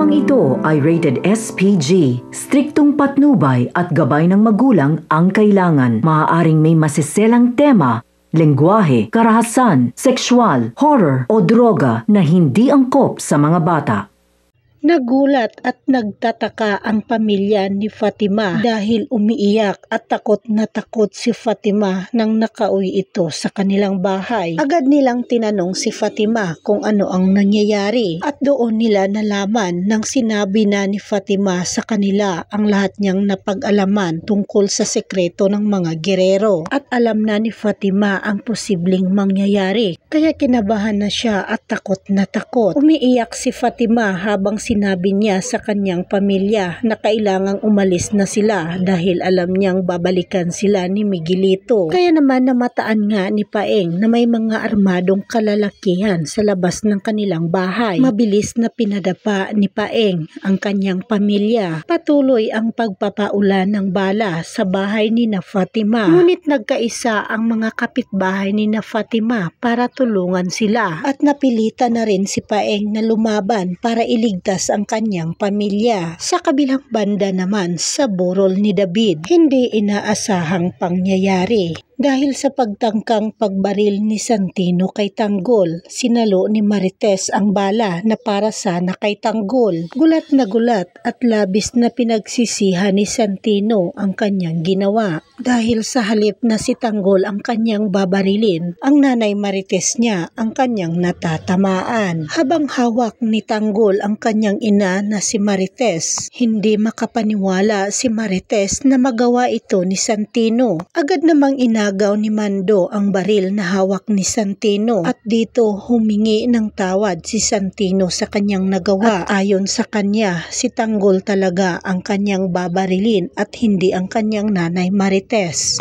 Programang ito ay rated SPG. Striktong patnubay at gabay ng magulang ang kailangan. Maaaring may masiselang tema, lengguwahe, karahasan, sexual, horror o droga na hindi angkop sa mga bata. Nagulat at nagtataka ang pamilya ni Fatima dahil umiiyak at takot na takot si Fatima nang nakauwi ito sa kanilang bahay. Agad nilang tinanong si Fatima kung ano ang nangyayari at doon nila nalaman nang sinabi na ni Fatima sa kanila ang lahat niyang napag-alaman tungkol sa sekreto ng mga gerero. At alam na ni Fatima ang posibleng mangyayari kaya kinabahan na siya at takot na takot. Umiiyak si Fatima habang sinabi niya sa kanyang pamilya na kailangang umalis na sila dahil alam niyang babalikan sila ni Miguelito. Kaya naman namataan nga ni Paeng na may mga armadong kalalakihan sa labas ng kanilang bahay. Mabilis na pinadapa ni Paeng ang kanyang pamilya. Patuloy ang pagpapaulan ng bala sa bahay ni na Fatima. Ngunit nagkaisa ang mga kapitbahay ni na Fatima para tulungan sila at napilitan na rin si Paeng na lumaban para iligtas ang kanyang pamilya. Sa kabilang banda naman sa burol ni David, hindi inaasahang pangyayari. Dahil sa pagtangkang pagbaril ni Santino kay Tanggol, sinalo ni Marites ang bala na para sana kay Tanggol. Gulat na gulat at labis na pinagsisihan ni Santino ang kanyang ginawa. Dahil sa halip na si Tanggol ang kanyang babarilin, ang nanay Marites niya ang kanyang natatamaan. Habang hawak ni Tanggol ang kanyang ina na si Marites, hindi makapaniwala si Marites na magawa ito ni Santino. Agad namang inagaw ni Mando ang baril na hawak ni Santino at dito humingi ng tawad si Santino sa kanyang nagawa. At ayon sa kanya, si Tanggol talaga ang kanyang babarilin at hindi ang kanyang nanay Marites.